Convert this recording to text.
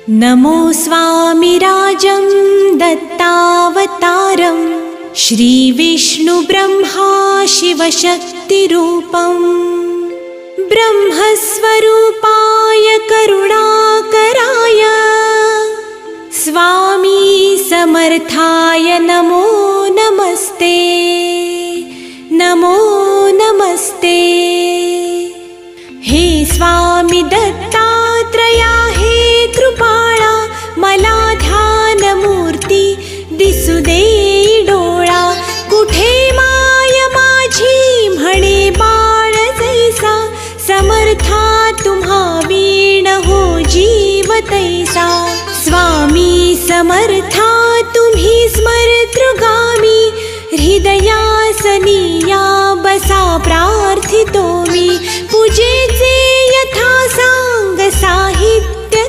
नमो स्वामिराजं दत्तावतारं श्रीविष्णुब्रह्मा शिवशक्तिरूपं ब्रह्मस्वरूपाय करुणाकराय स्वामी समर्थाय नमो नमस्ते नमो नमस्ते। हे स्वामी दत्तात्रया हे कृपाळा मला ध्यानमूर्ती दिसू दे डोळा कुठे माय माझी म्हणे बाळ जैसा समर्था तुम्हा वीण हो जीव तैसा स्वामी समर्था तुम्ही स्मरतृगामी हृदयासनिया बसा प्रार्थितो मी पूजेचे यथा सांग साहित्य